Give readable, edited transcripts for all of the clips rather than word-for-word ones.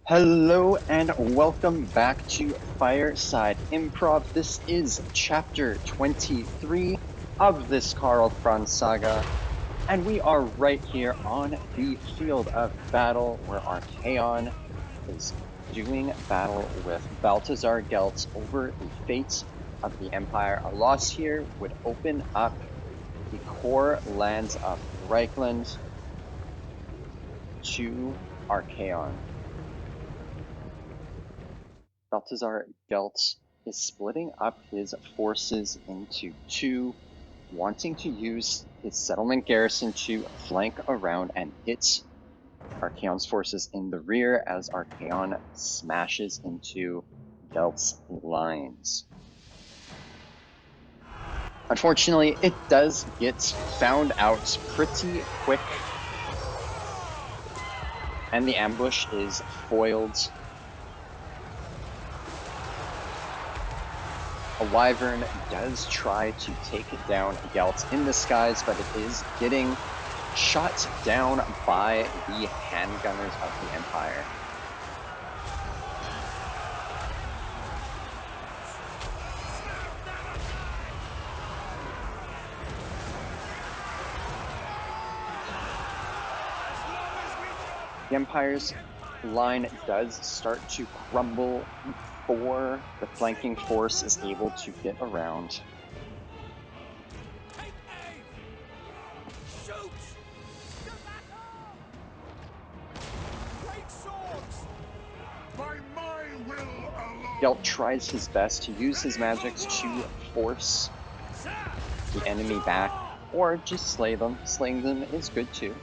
Hello and welcome back to Fireside Improv. This is chapter 23 of this Karl Franz saga, and we are right here on the field of battle where Archaon is doing battle with Balthazar Gelt over the fate of the Empire. A loss here would open up the core lands of Reikland to Archaon. Balthazar Gelt is splitting up his forces into two, wanting to use his settlement garrison to flank around and hit Archaon's forces in the rear as Archaon smashes into Gelt's lines. Unfortunately, it does get found out pretty quick, and the ambush is foiled. A wyvern does try to take down Gelt in the skies, but it is getting shot down by the handgunners of the Empire. The Empire's line does start to crumble before the flanking force is able to get around. Gelt tries his best to use his magics to force the enemy back, or just slay them. Slaying them is good too.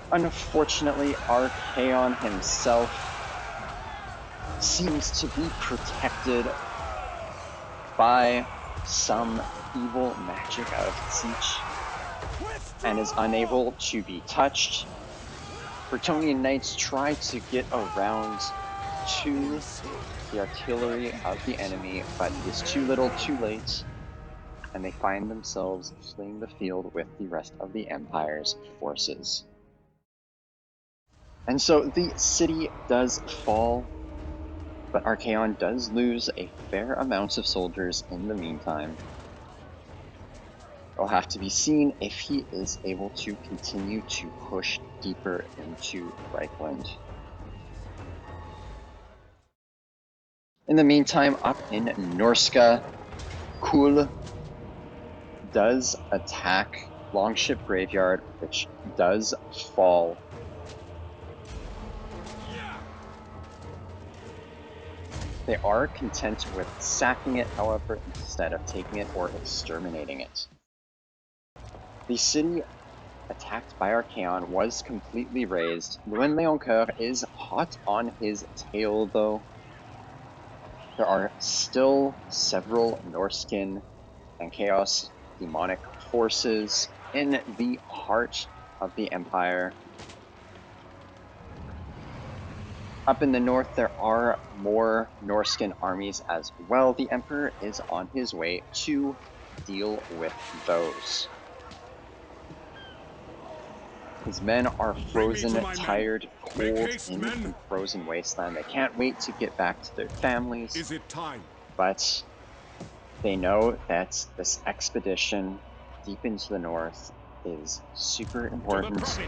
Unfortunately, Archaon himself seems to be protected by some evil magic out of Siege and is unable to be touched. Bretonnian knights try to get around to the artillery of the enemy, but it is too little too late, and they find themselves fleeing the field with the rest of the Empire's forces. And so the city does fall, but Archaon does lose a fair amount of soldiers in the meantime. It'll have to be seen if he is able to continue to push deeper into Reikland. In the meantime, up in Norska, Kul does attack Longship Graveyard, which does fall. They are content with sacking it, however, instead of taking it or exterminating it. The city attacked by Archaon was completely razed. Leoncoeur is hot on his tail, though. There are still several Norskin and Chaos demonic forces in the heart of the Empire. Up in the north, there are more Norskin armies as well. The Emperor is on his way to deal with those. His men are frozen, tired, cold in the frozen wasteland. They can't wait to get back to their families. Is it time? But they know that this expedition deep into the north is super important.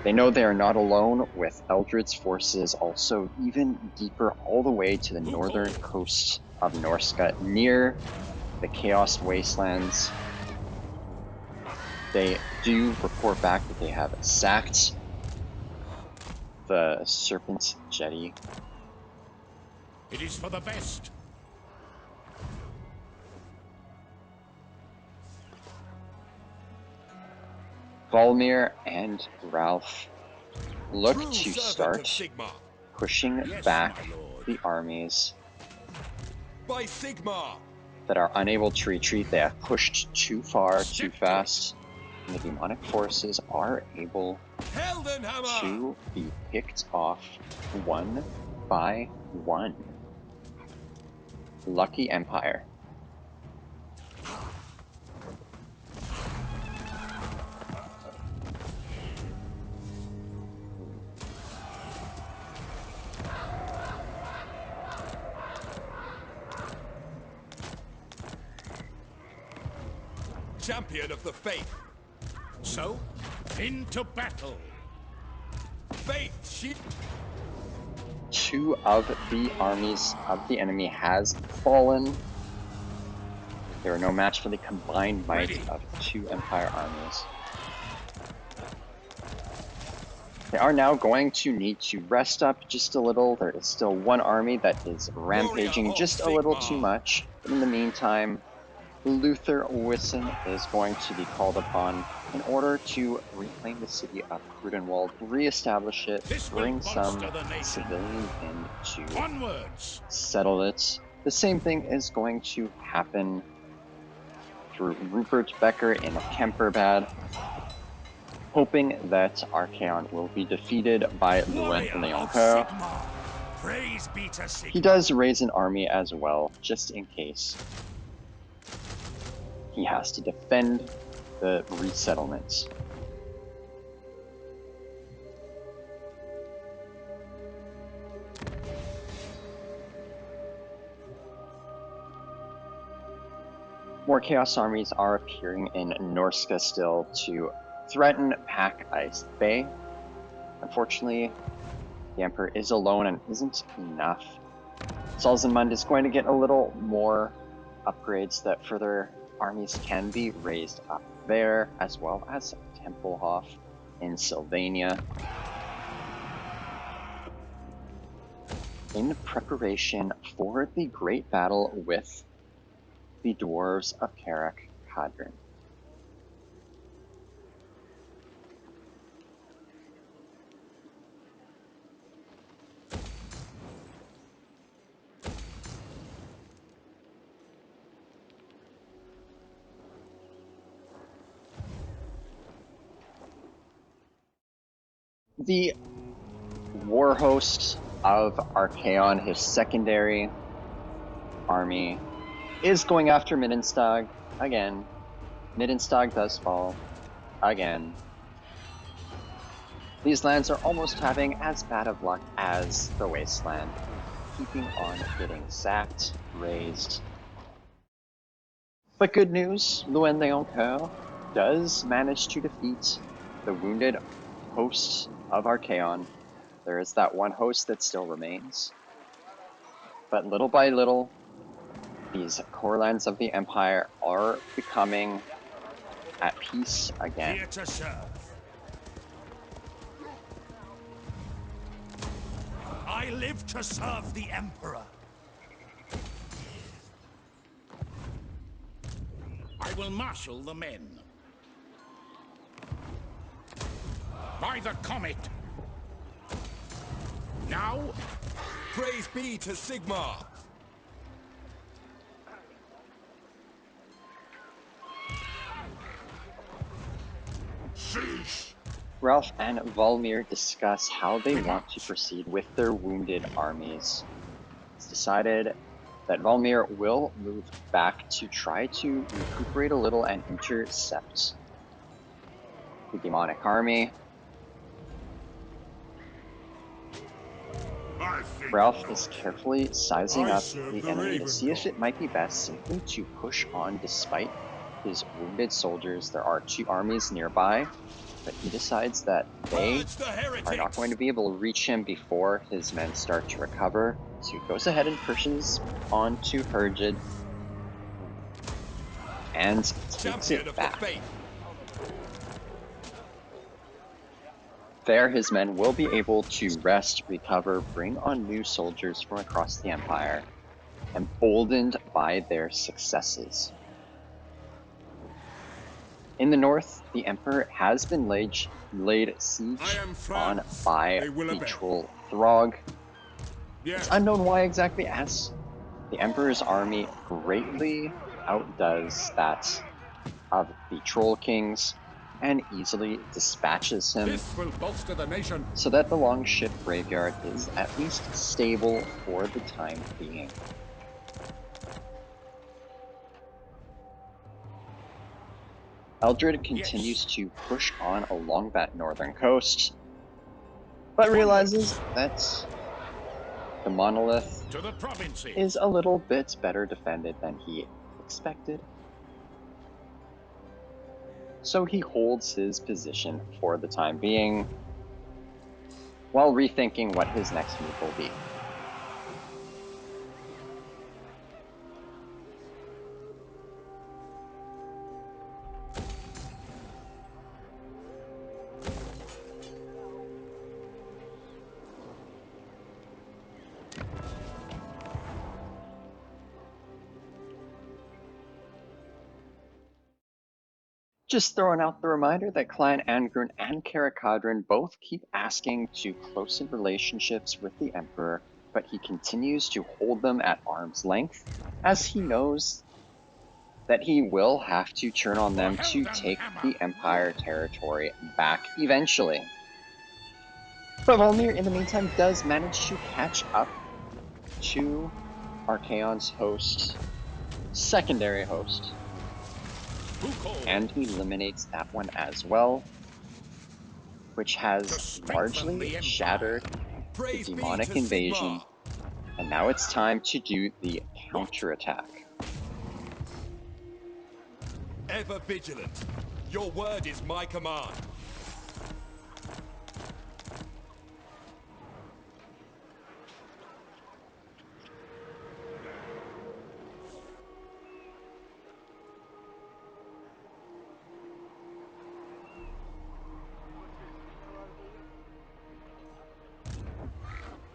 They know they are not alone, with Eldred's forces also even deeper all the way to the northern coast of Norska, near the Chaos Wastelands. They do report back that they have sacked the Serpent's jetty. It is for the best. Volmir and Ralph look True to servant start of Sigmar. pushing Yes, back my lord. the armies By Sigmar. that are unable to retreat. They have pushed too far, too Step fast, and the demonic forces are able Heldenhammer. to be picked off one by one. Lucky Empire. Champion of the faith. So, into battle. Faith, she... Two of the armies of the enemy has fallen. They are no match for the combined might Ready. of two Empire armies. They are now going to need to rest up just a little. There is still one army that is rampaging Warrior of just a little too Sigmar. much. But in the meantime, Luther Wissen is going to be called upon in order to reclaim the city of Grudenwald, reestablish it, This will bring bolster some the nation. civilians in to Onwards. settle it. The same thing is going to happen through Rupert Becker in Kemperbad, hoping that Archaon will be defeated by Luen Warrior of Leoncoeur. Sigmar. Praise be to Sigmar. He does raise an army as well, just in case. He has to defend the resettlements. More Chaos armies are appearing in Norska still to threaten Pack Ice Bay. Unfortunately, the Emperor is alone and isn't enough. Salzamund is going to get a little more upgrades that further armies can be raised up there, as well as Tempelhof in Sylvania. In preparation for the great battle with the dwarves of Karak Hadron. The war host of Archaon, his secondary army, is going after Midenstag again. Midenstag does fall again. These lands are almost having as bad of luck as the Wasteland, keeping on getting sacked, razed. But good news, Luen Leoncoeur does manage to defeat the wounded hosts of Archaon. There is that one host that still remains. But little by little, these core lands of the Empire are becoming at peace again. Here to serve. I live to serve the Emperor. I will marshal the men. By the comet. Now, Praise be to Sigmar. cease. Ralph and Volmir discuss how they want to proceed with their wounded armies. It's decided that Volmir will move back to try to recuperate a little and intercept the demonic army. Ralph is carefully sizing up the enemy to see if it might be best simply to push on despite his wounded soldiers. There are two armies nearby, but he decides that they Purge the are heretics. not going to be able to reach him before his men start to recover. So he goes ahead and pushes on to Hergid and takes Champion it of back. the faith. There, his men will be able to rest, recover, bring on new soldiers from across the Empire, emboldened by their successes. In the north, the Emperor has been laid I siege am on Franz. by They will the obey. troll Throg. Yes. It's unknown why exactly, as the Emperor's army greatly outdoes that of the Troll Kings and easily dispatches him, This will bolster the nation. so that the Longship Graveyard is at least stable for the time being. Eldred continues to push on along that northern coast, but realizes that the monolith To the provinces. is a little bit better defended than he expected. So he holds his position for the time being, while rethinking what his next move will be. Just throwing out the reminder that Clan Angrun and Karakadrin both keep asking to closen relationships with the Emperor, but he continues to hold them at arm's length, as he knows that he will have to turn on them to take the Empire territory back eventually. But Volnir, in the meantime, does manage to catch up to Archaon's host, secondary host, and eliminates that one as well, which has largely shattered the Praise be demonic to invasion, Sigmar. and now it's time to do the counterattack. Ever vigilant. Your word is my command.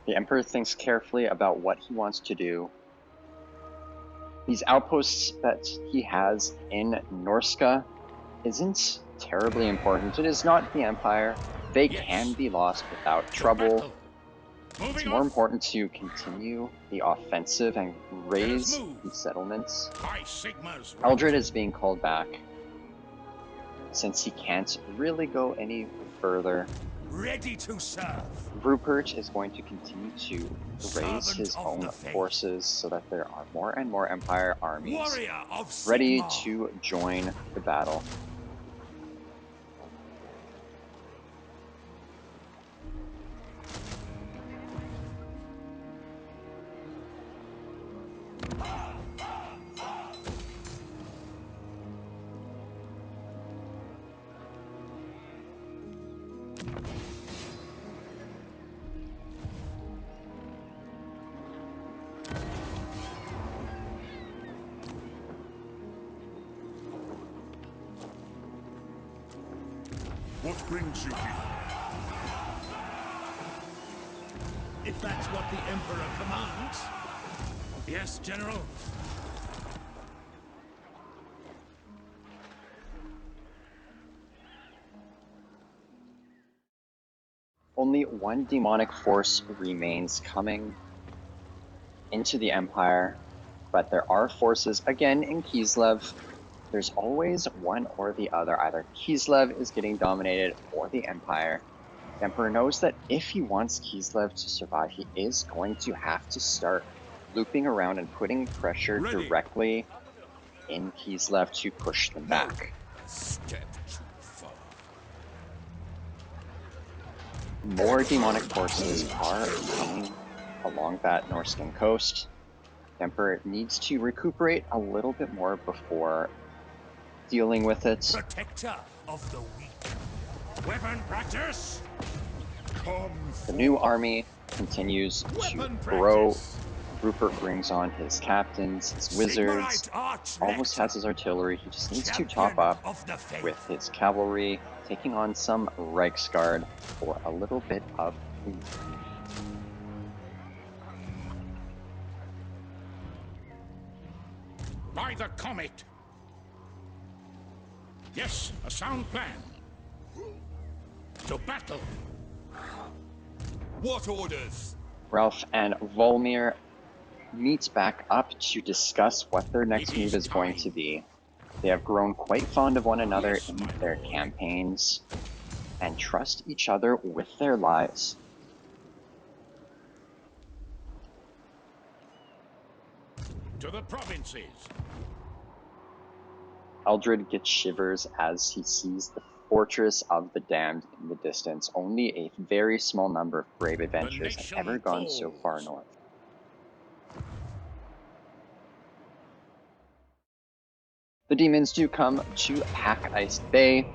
The Emperor thinks carefully about what he wants to do. These outposts that he has in Norska isn't terribly important. It is not the Empire. They can be lost without trouble. It's more important to continue the offensive and raise the settlements. Eldred is being called back, since he can't really go any further. Ready to serve. Rupert is going to continue to raise his own forces so that there are more and more Empire armies Warrior of ready Sigmar. to join the battle. What brings you here? If that's what the Emperor commands. Yes, General. Only one demonic force remains coming into the Empire, but there are forces again in Kislev. There's always one or the other. Either Kislev is getting dominated or the Empire. The Emperor knows that if he wants Kislev to survive, he is going to have to start looping around and putting pressure directly in Kislev to push them back. Step too far. More demonic forces are coming along that Norscan coast. The Emperor needs to recuperate a little bit more before dealing with it. Protector of the weak. Weapon practice. The new army continues to grow Rupert brings on his captains, his wizards, almost has his artillery. He just needs to top up with his cavalry, taking on some Reiksguard for a little bit of food. By the comet! Yes, a sound plan. To battle! What orders? Ralph and Volmir meet back up to discuss what their next move is going to be. They have grown quite fond of one another in their campaigns and trust each other with their lives. To the provinces! Eldred gets shivers as he sees the Fortress of the Damned in the distance. Only a very small number of brave adventurers have ever gone so far north. The demons do come to Pack Ice Bay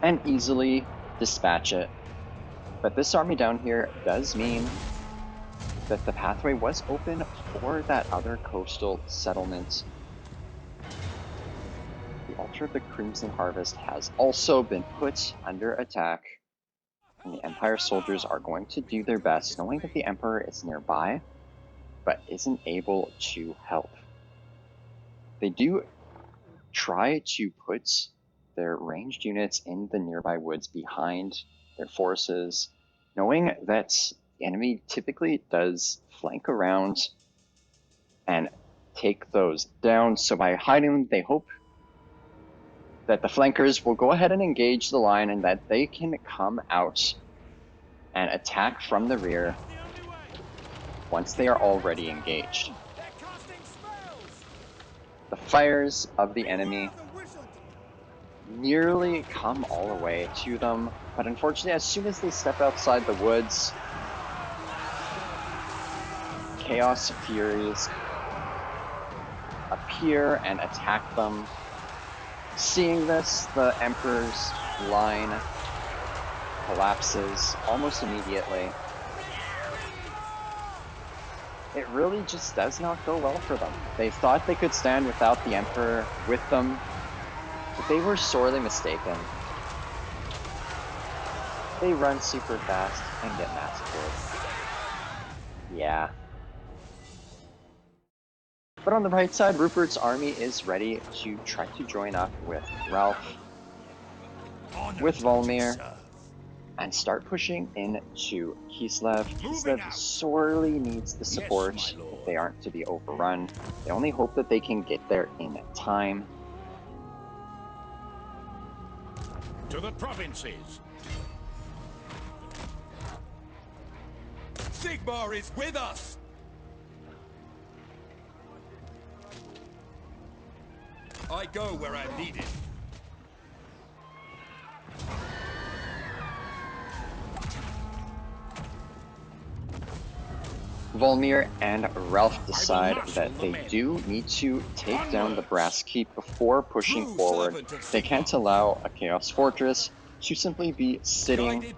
and easily dispatch it. But this army down here does mean that the pathway was open for that other coastal settlement. The altar of the Crimson Harvest has also been put under attack, and the Empire soldiers are going to do their best, knowing that the Emperor is nearby, but isn't able to help. They do try to put their ranged units in the nearby woods behind their forces, knowing that the enemy typically does flank around and take those down. So by hiding them, they hope that the flankers will go ahead and engage the line and that they can come out and attack from the rear once they are already engaged. The fires of the enemy nearly come all the way to them, but unfortunately as soon as they step outside the woods, Chaos Furies appear and attack them. Seeing this, the Emperor's line collapses almost immediately. It really just does not go well for them. They thought they could stand without the Emperor with them, but they were sorely mistaken. They run super fast and get massacred. Yeah. But on the right side, Rupert's army is ready to try to join up with Ralph, with Volmir, and start pushing into Kislev. Kislev sorely needs the support if they aren't to be overrun. They only hope that they can get there in time. To the provinces! Sigmar is with us! I go where I'm needed. Volmir and Ralph decide that they do need to take down the Brass Keep before pushing forward. They can't allow a Chaos Fortress to simply be sitting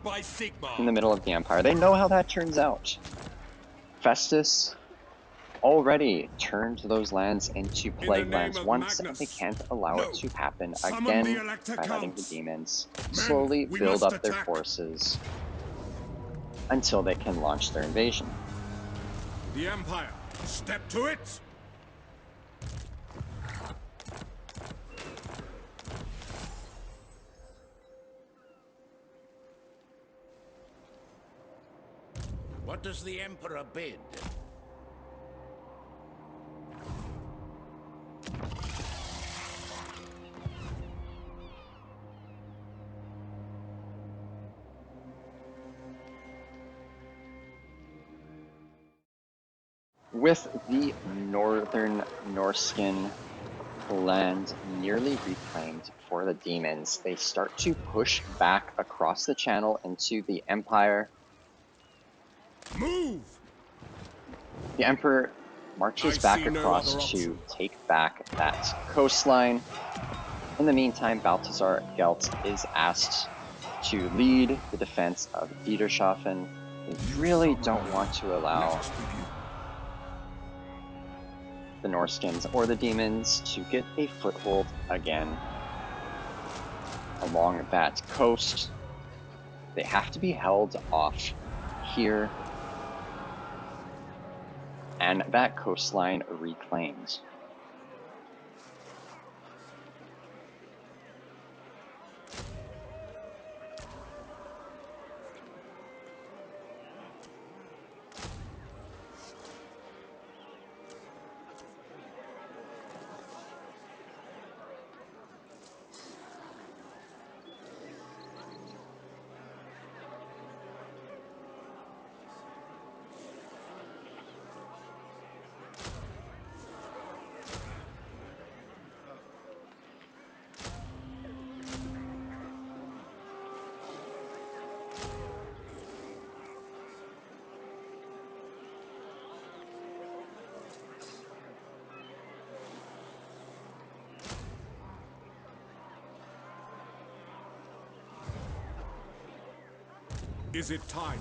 in the middle of the Empire. They know how that turns out. Festus already turned those lands into Plague Lands once, and they can't allow it to happen again by letting the demons slowly build up their forces until they can launch their invasion. The Empire, step to it! What does the Emperor bid? With the northern Norskin land nearly reclaimed for the demons, they start to push back across the channel into the Empire. Move! The Emperor marches back across to take back that coastline. In the meantime, Balthasar Gelt is asked to lead the defense of Diederschafen. They really don't want to allow the Norskins or the demons to get a foothold again along that coast. They have to be held off here and that coastline reclaimed. Is it time?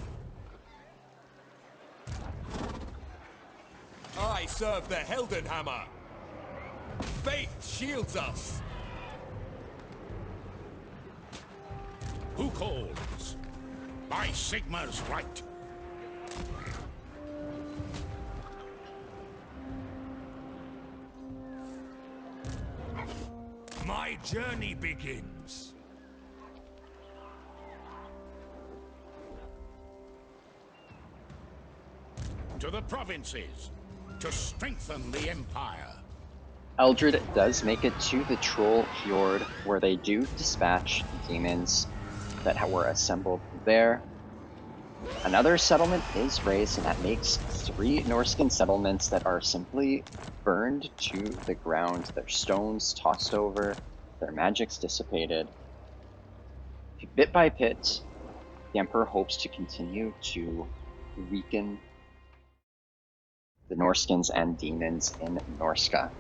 I serve the Heldenhammer. Faith shields us. Who calls? By Sigmar's right. My journey begins. To the provinces, to strengthen the Empire. Eldred does make it to the Troll Fjord, where they do dispatch demons that were assembled there. Another settlement is raised, and that makes 3 Norskin settlements that are simply burned to the ground, their stones tossed over, their magics dissipated. Bit by bit, the Emperor hopes to continue to weaken the Norskins and demons in Norska.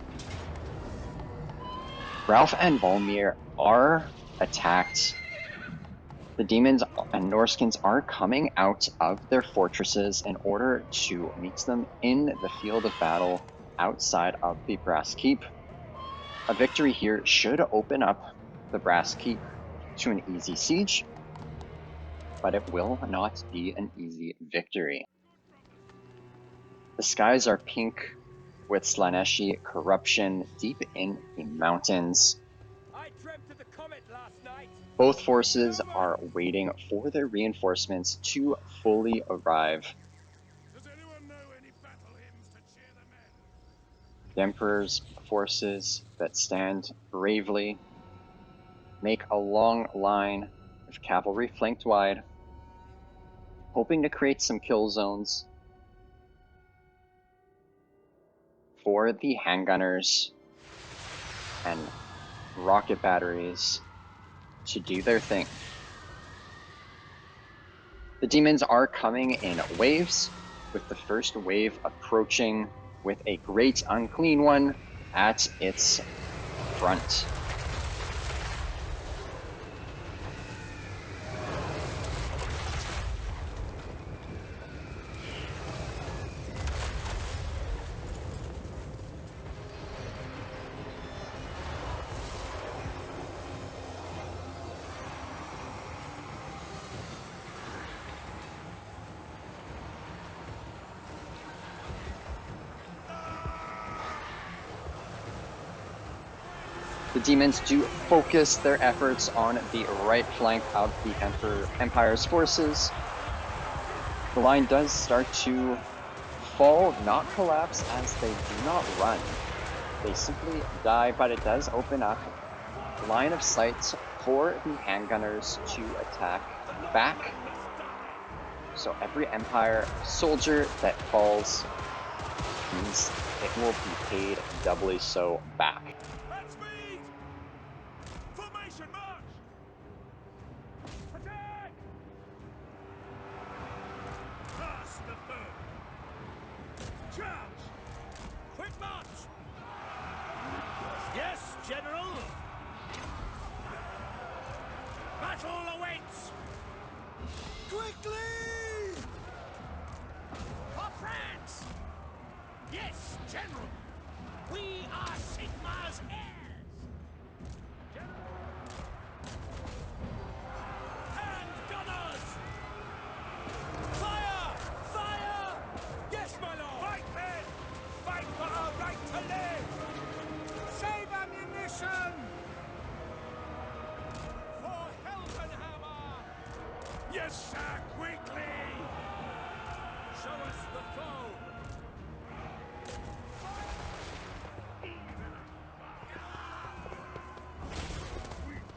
Ralph and Volmir are attacked. The demons and Norskins are coming out of their fortresses in order to meet them in the field of battle outside of the Brass Keep. A victory here should open up the Brass Keep to an easy siege, but it will not be an easy victory. The skies are pink with Slaneshi corruption deep in the mountains. I dreamt of the comet last night. Both forces are waiting for their reinforcements to fully arrive. Does anyone know any battle hymns to cheer the men? The Emperor's forces that stand bravely make a long line of cavalry flanked wide, hoping to create some kill zones for the handgunners and rocket batteries to do their thing. The demons are coming in waves, with the first wave approaching with a great unclean one at its front. The demons do focus their efforts on the right flank of the Empire's forces. The line does start to fall, not collapse, as they do not run. They simply die, but it does open up line of sight for the handgunners to attack back. So every Empire soldier that falls means it will be paid doubly so back. At speed! Formation march! Attack! Pass the foe! Charge! Quick march! Yes, General. Battle awaits! Quickly! Karl Franz! Yes, General! We are Sigmar's heirs! Hand gunners! Fire! Fire! Yes, my lord! Fight, men! Fight for our right to live! Save ammunition! For Heldenhammer! Yes, sir, quickly! Show us the foe!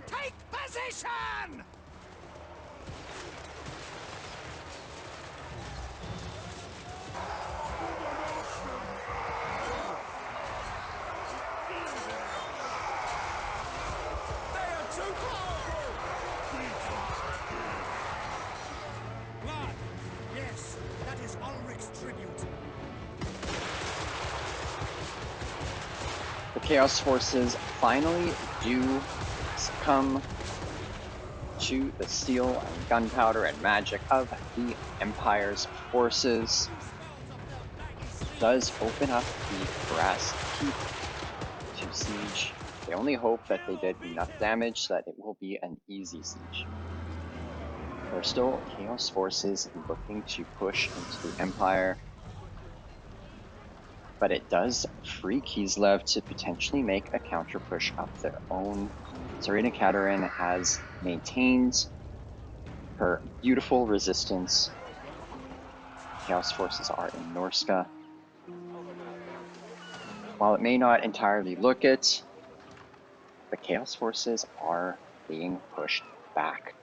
Take position! They are too powerful! Blood! Yes, that is Ulrich's tribute. The Chaos Forces finally do succumb to the steel and gunpowder and magic of the Empire's forces. Does open up the Brass Keep to siege. They only hope that they did enough damage so that it will be an easy siege. There are still Chaos Forces looking to push into the Empire, but it does free Kislev to potentially make a counter push of their own. Serena Katerin has maintained her beautiful resistance. Chaos Forces are in Norska. While it may not entirely look it, the Chaos Forces are being pushed back.